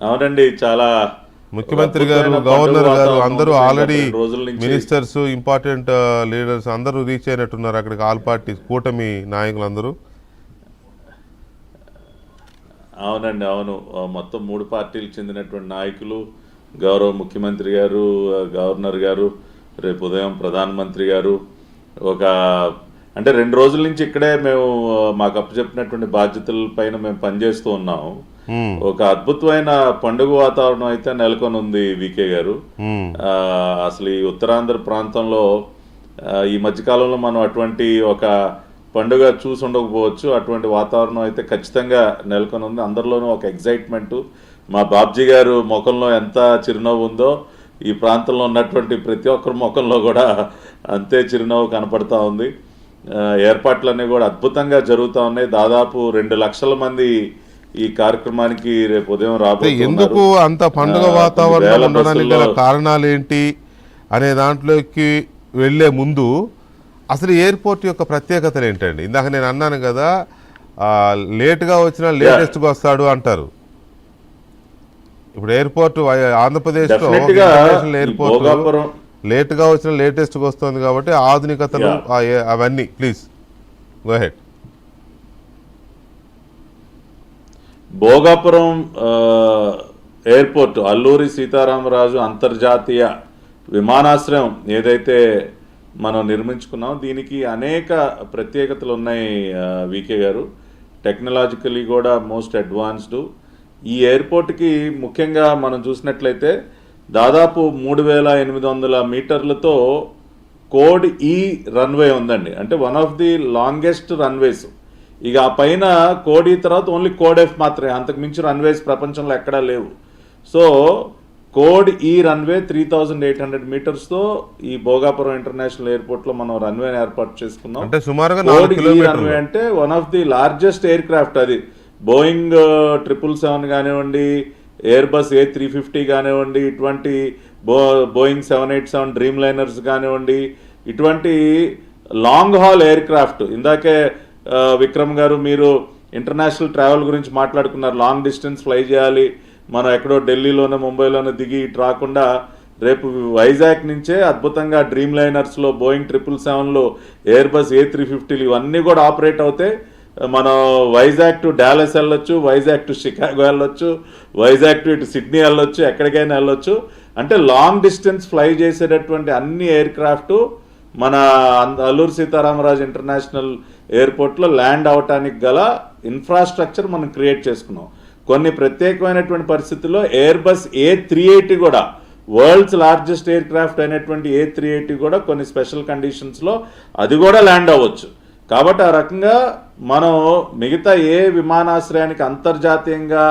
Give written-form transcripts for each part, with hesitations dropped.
అవునండి. చాలా ముఖ్యమంత్రి గారు, గవర్నర్ గారు అందరూ ఆల్రెడీ మినిస్టర్స్, ఇంపార్టెంట్ లీడర్స్ అందరూ రీచ్ అయినట్టున్నారు అక్కడికి. ఆల్ పార్టీస్ కూటమి నాయకులందరూ. అవునండి. అవును. మొత్తం 3 పార్టీలకు చెందినటువంటి నాయకులు, గౌరవ ముఖ్యమంత్రి గారు, గవర్నర్ గారు, రేపు ఉదయం ప్రధానమంత్రి గారు అంటే 2 రోజుల నుంచి ఇక్కడే మేము మాకు అప్పచెప్పినటువంటి బాధ్యతల పైన మేము పనిచేస్తూ ఉన్నాం. ఒక అద్భుతమైన పండుగ వాతావరణం అయితే నెలకొని ఉంది వికే గారు. అసలు ఈ ఉత్తరాంధ్ర ప్రాంతంలో ఈ మధ్యకాలంలో మనం అటువంటి ఒక పండుగ చూసి ఉండకపోవచ్చు. అటువంటి వాతావరణం అయితే ఖచ్చితంగా నెలకొని ఉంది. అందరిలోనూ ఒక ఎగ్జైట్మెంటు. మా బాబ్జీ గారు ముఖంలో ఎంత చిరునవ్వు ఉందో ఈ ప్రాంతంలో ఉన్నటువంటి ప్రతి ఒక్కరి ముఖంలో కూడా అంతే చిరునవ్వు కనపడతా ఉంది. ఏర్పాట్లన్నీ కూడా అద్భుతంగా జరుగుతూ ఉన్నాయి. దాదాపు 2 లక్షల మంది ఈ కార్యక్రమానికి రేపు ఉదయం రాబోతున్నారు. ఎందుకు అంత పండుగ వాతావరణం ఉండడానికి గల కారణాలు ఏంటి అనే దాంట్లోకి వెళ్లే ముందు అసలు ఎయిర్పోర్ట్ యొక్క ప్రత్యేకతలు ఏంటండి? ఇందాక నేను అన్నాను కదా, లేట్గా వచ్చినా లేటెస్ట్గా వస్తాడు అంటారు. ఇప్పుడు ఎయిర్పోర్ట్ ఆంధ్రప్రదేశ్లో ఇంటర్నేషనల్ ఎయిర్పోర్ట్ లేట్గా వచ్చిన లేటెస్ట్గా వస్తుంది కాబట్టి ఆధునికతలు అవన్నీ. Please go head. Bhogapuram airport, Alluri Sitaramaraju అంతర్జాతీయ విమానాశ్రయం ఏదైతే మనం నిర్మించుకున్నాం, దీనికి అనేక ప్రత్యేకతలు ఉన్నాయి వికే గారు. టెక్నాలజికలీ కూడా మోస్ట్ అడ్వాన్స్డ్. ఈ ఎయిర్పోర్ట్కి ముఖ్యంగా మనం చూసినట్లయితే దాదాపు 3800 మీటర్లతో కోడ్ ఈ రన్వే ఉందండి. అంటే one of the longest runways. ఇక ఆ పైన కోడ్ ఈ తర్వాత ఓన్లీ కోడ్ ఎఫ్ మాత్రమే, అంతకు మించి రన్వేస్ ప్రపంచంలో ఎక్కడా లేవు. సో కోడ్ ఈ రన్వే 3800 మీటర్స్తో ఈ భోగాపురం ఇంటర్నేషనల్ ఎయిర్పోర్ట్లో మనం రన్వేని ఏర్పాటు చేసుకున్నాం. అంటే సుమారుగా కోడ్ ఈ రన్వే అంటే one of the largest air craft. అది బోయింగ్ 777 కానివ్వండి, ఎయిర్బస్ A350 కానివ్వండి, ఇటువంటి బోయింగ్ 787 డ్రీమ్ లైనర్స్ కానివ్వండి, ఇటువంటి లాంగ్ హాల్ ఎయిర్ క్రాఫ్ట్. ఇందాకే విక్రమ్ గారు మీరు ఇంటర్నేషనల్ ట్రావెల్ గురించి మాట్లాడుకున్నారు. లాంగ్ డిస్టెన్స్ ఫ్లై చేయాలి, మనం ఎక్కడో ఢిల్లీలోనే ముంబైలోనే దిగి ఇటు రాకుండా రేపు వైజాగ్ నుంచే అద్భుతంగా డ్రీమ్ లైనర్స్లో, బోయింగ్ 777లో, ఎయిర్బస్ A350లు ఇవన్నీ కూడా ఆపరేట్ అవుతాయి. మనం వైజాగ్ టు డాలస్ వెళ్ళొచ్చు, వైజాగ్ టు షికాగో వెళ్ళొచ్చు, వైజాగ్ టు ఇటు సిడ్నీ వెళ్ళొచ్చు, ఎక్కడికైనా వెళ్ళొచ్చు. అంటే లాంగ్ డిస్టెన్స్ ఫ్లై చేసేటటువంటి అన్ని ఎయిర్ క్రాఫ్ట్ మన అల్లూరి సీతారామరాజు ఇంటర్నేషనల్ ఎయిర్పోర్ట్లో ల్యాండ్ అవటానికి గల ఇన్ఫ్రాస్ట్రక్చర్ మనం క్రియేట్ చేసుకున్నాం. కొన్ని ప్రత్యేకమైనటువంటి పరిస్థితుల్లో ఎయిర్బస్ A380 కూడా, వరల్డ్స్ లార్జెస్ట్ ఎయిర్ క్రాఫ్ట్ అయినటువంటి A380 కూడా కొన్ని స్పెషల్ కండిషన్స్లో అది కూడా ల్యాండ్ అవ్వచ్చు. కాబట్టి ఆ రకంగా మనం మిగతా ఏ విమానాశ్రయానికి, అంతర్జాతీయంగా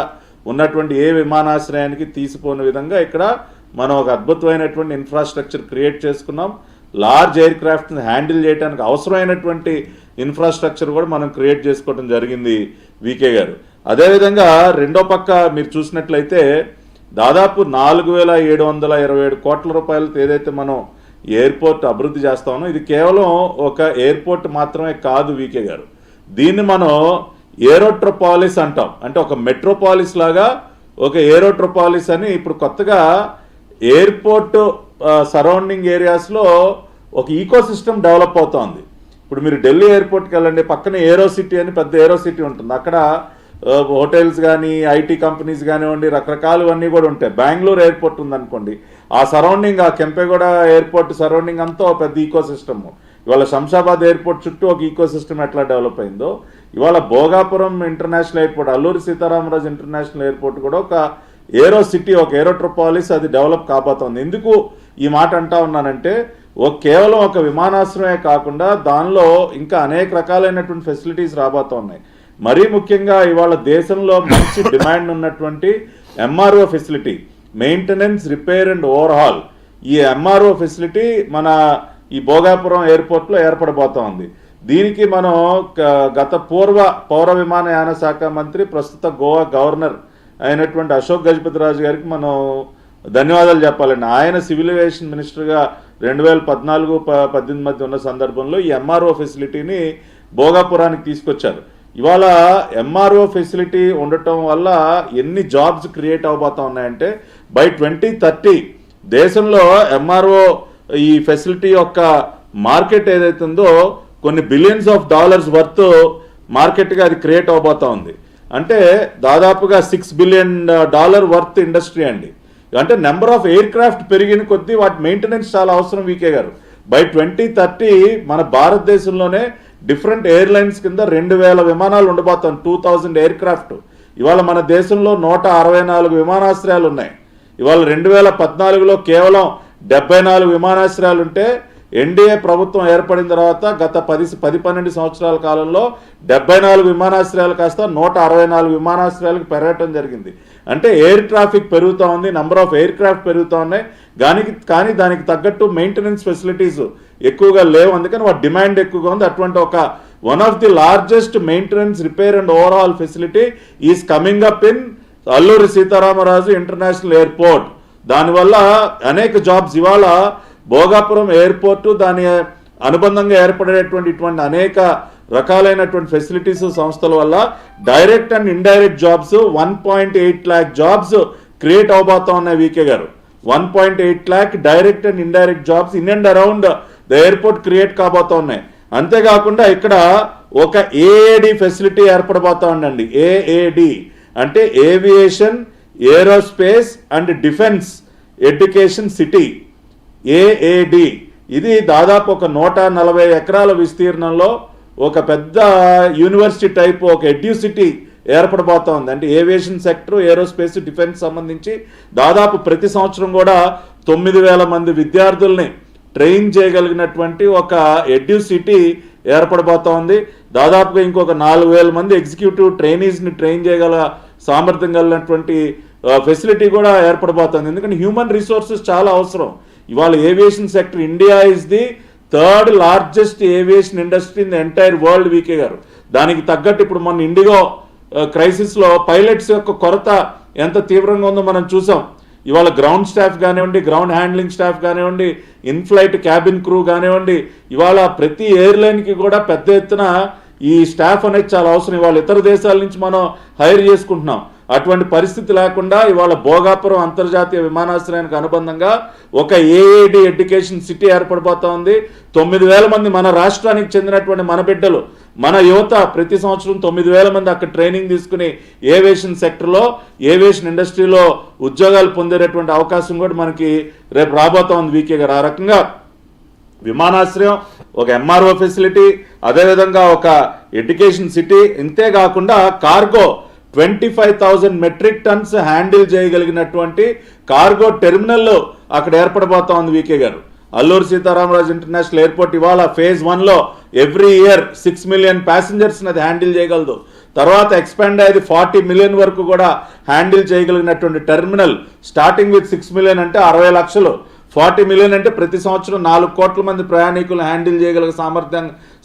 ఉన్నటువంటి ఏ విమానాశ్రయానికి తీసిపోయిన విధంగా ఇక్కడ మనం ఒక అద్భుతమైనటువంటి ఇన్ఫ్రాస్ట్రక్చర్ క్రియేట్ చేసుకున్నాం. లార్జ్ ఎయిర్ క్రాఫ్ట్ని హ్యాండిల్ చేయడానికి అవసరమైనటువంటి ఇన్ఫ్రాస్ట్రక్చర్ కూడా మనం క్రియేట్ చేసుకోవడం జరిగింది వికే గారు. అదేవిధంగా రెండో పక్క మీరు చూసినట్లయితే దాదాపు 4727 కోట్ల రూపాయలతో ఏదైతే మనం ఎయిర్పోర్ట్ అభివృద్ధి చేస్తామో, ఇది కేవలం ఒక ఎయిర్పోర్ట్ మాత్రమే కాదు వికే గారు. దీన్ని మనం ఏరోట్రోపాలిస్ అంటాం. అంటే ఒక మెట్రోపాలిస్ లాగా ఒక ఏరోట్రోపాలిస్ అని ఇప్పుడు కొత్తగా ఎయిర్పోర్ట్ సరౌండింగ్ ఏరియాస్లో ఒక ఈకో సిస్టమ్ డెవలప్ అవుతోంది. ఇప్పుడు మీరు ఢిల్లీ ఎయిర్పోర్ట్కి వెళ్ళండి, పక్కన ఏరో సిటీ అని పెద్ద ఏరో సిటీ ఉంటుంది. అక్కడ హోటల్స్ కానీ, ఐటీ కంపెనీస్ కానివ్వండి, రకరకాలవన్నీ కూడా ఉంటాయి. బెంగళూరు ఎయిర్పోర్ట్ ఉందనుకోండి, ఆ సరౌండింగ్, ఆ కెంపెగౌడ ఎయిర్పోర్ట్ సరౌండింగ్ అంతా పెద్ద ఈకో సిస్టమ్. ఇవాళ శంషాబాద్ ఎయిర్పోర్ట్ చుట్టూ ఒక ఈకో సిస్టమ్ ఎట్లా డెవలప్ అయిందో, ఇవాళ Bhogapuram international airport, Alluri Sitaramaraju international airport కూడా ఒక ఏరో సిటీ, ఒక ఏరోట్రోపాలిస్ అది డెవలప్ కాబోతోంది. ఎందుకు ఈ మాట అంటా ఉన్నానంటే, కేవలం ఒక విమానాశ్రయమే కాకుండా దానిలో ఇంకా అనేక రకాలైనటువంటి ఫెసిలిటీస్ రాబోతున్నాయి. మరీ ముఖ్యంగా ఇవాళ దేశంలో మంచి డిమాండ్ ఉన్నటువంటి MRO facility, maintenance, repair and overhaul, ఈ MRO ఫెసిలిటీ మన ఈ భోగాపురం ఎయిర్పోర్ట్లో ఏర్పడబోతా ఉంది. దీనికి మనం గత పౌర విమానయాన శాఖ మంత్రి, ప్రస్తుత గోవా గవర్నర్ అయినటువంటి అశోక్ గజపతిరాజు గారికి మనం ధన్యవాదాలు చెప్పాలండి. ఆయన సివిల్ ఏవియేషన్ మినిస్టర్గా 2014-18 మధ్య ఉన్న సందర్భంలో ఈ MRO ఫెసిలిటీని భోగాపురానికి తీసుకొచ్చారు. ఇవాళ ఎంఆర్ఓ ఫెసిలిటీ ఉండటం వల్ల ఎన్ని జాబ్స్ క్రియేట్ అవబోతా ఉన్నాయంటే బై 2030 దేశంలో ఎంఆర్ఓ ఈ ఫెసిలిటీ యొక్క మార్కెట్ ఏదైతే ఉందో కొన్ని బిలియన్స్ ఆఫ్ డాలర్స్ వర్త్ మార్కెట్గా అది క్రియేట్ అవబోతా ఉంది. అంటే దాదాపుగా $6 బిలియన్ వర్త్ ఇండస్ట్రీ అండి. అంటే నెంబర్ ఆఫ్ ఎయిర్ క్రాఫ్ట్ పెరిగిన కొద్దీ వాటి మెయింటెనెన్స్ చాలా అవసరం. వీకే గారు బై 2030 మన భారతదేశంలోనే డిఫరెంట్ ఎయిర్లైన్స్ కింద 2000 విమానాలు ఉండబోతాం, 2000 ఎయిర్ క్రాఫ్ట్. ఇవాళ మన దేశంలో 164 విమానాశ్రయాలు ఉన్నాయి. ఇవాళ 2014లో కేవలం 74 విమానాశ్రయాలు ఉంటే ఎన్డీఏ ప్రభుత్వం ఏర్పడిన తర్వాత గత 10-12 సంవత్సరాల కాలంలో 74 విమానాశ్రయాలు కాస్త 164 విమానాశ్రయాలకు పెరగటం జరిగింది. అంటే ఎయిర్ ట్రాఫిక్ పెరుగుతూ ఉంది, నంబర్ ఆఫ్ ఎయిర్ క్రాఫ్ట్ పెరుగుతూ ఉన్నాయి. కానీ దానికి తగ్గట్టు మెయింటెనెన్స్ ఫెసిలిటీస్ ఎక్కువగా లేవు. అందుకని వాటి డిమాండ్ ఎక్కువగా ఉంది. అటువంటి ఒక one of the largest maintenance, repair and overall facility is coming up in Alluri Sitaramaraju international airport. దానివల్ల అనేక జాబ్స్, ఇవాళ భోగాపురం ఎయిర్పోర్టు దాని అనుబంధంగా ఏర్పడేటువంటి ఇటువంటి అనేక రకాలైనటువంటి ఫెసిలిటీస్ సంస్థల వల్ల direct and indirect jobs 1.8 lakh jobs create అవబోతా ఉన్నాయి. వీకే గారు 1.8 lakh direct and indirect jobs in and around the airport create కాబోతా ఉన్నాయి. అంతేకాకుండా ఇక్కడ ఒక ఏఏడి ఫెసిలిటీ ఏర్పడబోతా ఉండండి. ఏఏడి అంటే aviation, aerospace and defence education city, AAD. ఇది దాదాపు ఒక 140 ఎకరాల విస్తీర్ణంలో ఒక పెద్ద యూనివర్సిటీ టైప్ ఒక ఎడ్యూసిటీ ఏర్పడబోతా ఉంది. అంటే ఏవియేషన్ సెక్టర్, ఏరోస్పేస్, డిఫెన్స్ సంబంధించి దాదాపు ప్రతి సంవత్సరం కూడా 9,000 మంది విద్యార్థుల్ని ట్రైన్ చేయగలిగినటువంటి ఒక ఎడ్యూసిటీ ఏర్పడబోతా ఉంది. దాదాపుగా ఇంకొక 4,000 మంది ఎగ్జిక్యూటివ్ ట్రైనీస్ని ట్రైన్ చేయగల సామర్థ్యం కలిగినటువంటి ఫెసిలిటీ కూడా ఏర్పడబోతుంది. ఎందుకంటే హ్యూమన్ రిసోర్సెస్ చాలా అవసరం. ఇవాళ aviation sector, India is the 3rd largest aviation industry in the entire world. VK గారు దానికి తగ్గట్టు ఇప్పుడు మన ఇండిగో క్రైసిస్లో పైలట్స్ యొక్క కొరత ఎంత తీవ్రంగా ఉందో మనం చూసాం. ఇవాళ గ్రౌండ్ స్టాఫ్ కానివ్వండి, గ్రౌండ్ హ్యాండ్లింగ్ స్టాఫ్ కానివ్వండి, ఇన్ఫ్లైట్ క్యాబిన్ క్రూ కానివ్వండి, ఇవాళ ప్రతి ఎయిర్లైన్కి కూడా పెద్ద ఎత్తున ఈ స్టాఫ్ అనేది చాలా అవసరం. ఇవాళ ఇతర దేశాల నుంచి మనం హైర్ చేసుకుంటున్నాం. అటువంటి పరిస్థితి లేకుండా ఇవాళ భోగాపురం అంతర్జాతీయ విమానాశ్రయానికి అనుబంధంగా ఒక ఏఏడి ఎడ్యుకేషన్ సిటీ ఏర్పడిపోతా ఉంది. 9,000 మంది మన రాష్ట్రానికి చెందినటువంటి మన బిడ్డలు, మన యువత ప్రతి సంవత్సరం 9,000 మంది అక్కడ ట్రైనింగ్ తీసుకుని ఏవియేషన్ సెక్టర్లో, ఏవియేషన్ ఇండస్ట్రీలో ఉద్యోగాలు పొందేటటువంటి అవకాశం కూడా మనకి రేపు రాబోతా ఉంది. వీకే గారు ఆ రకంగా విమానాశ్రయం, ఒక ఎంఆర్ఓ ఫెసిలిటీ, అదేవిధంగా ఒక ఎడ్యుకేషన్ సిటీ, ఇంతేకాకుండా కార్గో 25,000 మెట్రిక్ టన్స్ హ్యాండిల్ చేయగలిగినటువంటి కార్గో టెర్మినల్ అక్కడ ఏర్పడబోతా ఉంది. వీకే గారు అల్లూరి సీతారామరాజు ఇంటర్నేషనల్ ఎయిర్పోర్ట్ ఇవాళ phase 1లో ఎవ్రీ ఇయర్ 6 million passengers అది హ్యాండిల్ చేయగలదు. తర్వాత ఎక్స్పాండ్ అయ్యేది 40 million వరకు కూడా హ్యాండిల్ చేయగలిగినటువంటి టెర్మినల్. స్టార్టింగ్ విత్ 6 million అంటే 60 లక్షలు, 40 million అంటే ప్రతి సంవత్సరం 4 కోట్ల మంది ప్రయాణికులు హ్యాండిల్ చేయగల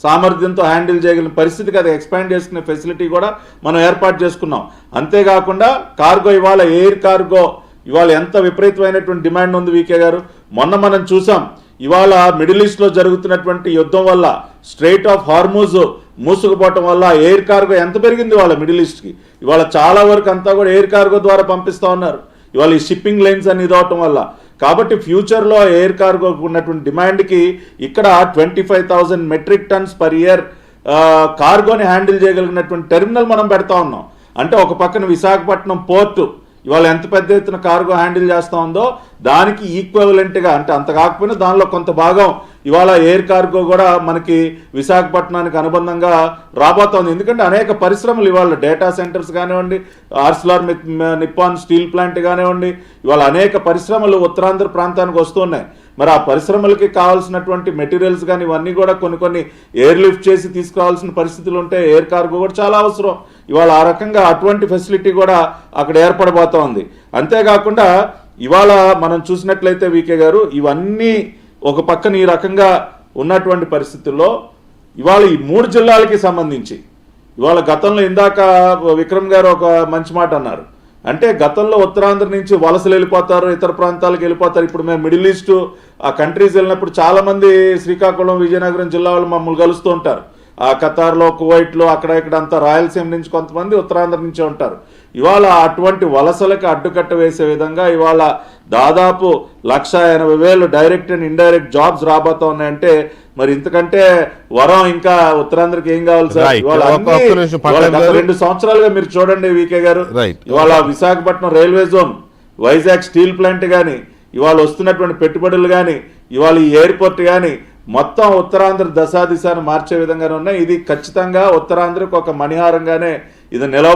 సామర్థ్యంతో హ్యాండిల్ చేయగలిగిన పరిస్థితికి అది ఎక్స్పాండ్ చేసుకునే ఫెసిలిటీ కూడా మనం ఏర్పాటు చేసుకున్నాం. అంతేకాకుండా కార్గో, ఇవాళ ఎయిర్ కార్గో ఇవాళ ఎంత విపరీతమైనటువంటి డిమాండ్ ఉంది. వీకే గారు మొన్న మనం చూసాం, ఇవాళ మిడిల్ ఈస్ట్లో జరుగుతున్నటువంటి యుద్ధం వల్ల స్ట్రైట్ ఆఫ్ హార్మూజ్ మూసుకుపోవటం వల్ల ఎయిర్ కార్గో ఎంత పెరిగింది ఇవాళ మిడిల్ ఈస్ట్కి. ఇవాళ చాలా వరకు అంతా కూడా ఎయిర్ కార్గో ద్వారా పంపిస్తూ ఉన్నారు ఇవాళ ఈ షిప్పింగ్ లైన్స్ అని ఇదవటం వల్ల. కాబట్టి ఫ్యూచర్లో ఎయిర్ కార్గోకు ఉన్నటువంటి డిమాండ్కి ఇక్కడ 25,000 మెట్రిక్ టన్స్ పర్ ఇయర్ కార్గోని హ్యాండిల్ చేయగలిగినటువంటి టెర్మినల్ మనం పెడతా ఉన్నాం. అంటే ఒక పక్కన విశాఖపట్నం పోర్టు ఇవాళ ఎంత పెద్ద ఎత్తున కార్గో హ్యాండిల్ చేస్తూ ఉందో దానికి ఈక్వలెంట్గా, అంటే అంత కాకపోయినా దానిలో కొంత భాగం ఇవాళ ఎయిర్ కార్గో కూడా మనకి విశాఖపట్నానికి అనుబంధంగా రాబోతోంది. ఎందుకంటే అనేక పరిశ్రమలు ఇవాళ డేటా సెంటర్స్ కానివ్వండి, ఆర్సిలార్ నిప్పాన్ స్టీల్ ప్లాంట్ కానివ్వండి, ఇవాళ అనేక పరిశ్రమలు ఉత్తరాంధ్ర ప్రాంతానికి వస్తున్నాయి. మరి ఆ పరిశ్రమలకి కావాల్సినటువంటి మెటీరియల్స్ కానీ ఇవన్నీ కూడా కొన్ని ఎయిర్ లిఫ్ట్ చేసి తీసుకురావాల్సిన పరిస్థితులు ఉంటే ఎయిర్ కార్గో కూడా చాలా అవసరం. ఇవాళ ఆ రకంగా అటువంటి ఫెసిలిటీ కూడా అక్కడ ఏర్పడబోతా ఉంది. అంతేకాకుండా ఇవాళ మనం చూసినట్లయితే వీకే గారు ఇవన్నీ ఒక పక్కన ఈ రకంగా ఉన్నటువంటి పరిస్థితుల్లో ఇవాళ ఈ 3 జిల్లాలకి సంబంధించి ఇవాళ గతంలో ఇందాక విక్రమ్ గారు ఒక మంచి మాట అన్నారు. అంటే గతంలో ఉత్తరాంధ్ర నుంచి వలసలు వెళ్ళిపోతారు, ఇతర ప్రాంతాలకు వెళ్ళిపోతారు. ఇప్పుడు మేము మిడిల్ ఈస్ట్ ఆ కంట్రీస్ వెళ్ళినప్పుడు చాలామంది శ్రీకాకుళం, విజయనగరం జిల్లా వాళ్ళు మమ్మల్ని కలుస్తూ ఉంటారు. ఖతార్లో, కువైట్లో, అక్కడ ఇక్కడ అంతా రాయలసీమ నుంచి కొంతమంది, ఉత్తరాంధ్ర నుంచే ఉంటారు. ఇవాళ అటువంటి వలసలకి అడ్డుకట్ట వేసే విధంగా ఇవాళ దాదాపు 1,80,000 డైరెక్ట్ అండ్ ఇండైరెక్ట్ జాబ్స్ రాబోతా ఉన్నాయంటే మరి ఇంతకంటే వరం ఇంకా ఉత్తరాంధ్రకి ఏం కావాలి సార్? Right. ఇవాళ ఒక్క నిమిషం ఇవాళ పక్కన గత 2 సంవత్సరాలుగా మీరు చూడండి వీకే గారు, Right. ఇవాళ Visakhapatnam railway zone, Vizag steel plant కానీ, ఇవాళ వస్తున్నటువంటి పెట్టుబడులు కానీ, ఇవాళ ఈ ఎయిర్పోర్ట్ కానీ మొత్తం ఉత్తరాంధ్ర దశాదిశాను మార్చే విధంగానే ఉన్నాయి. ఇది ఖచ్చితంగా ఉత్తరాంధ్రకు ఒక మణిహారంగానే ఇది నిలవ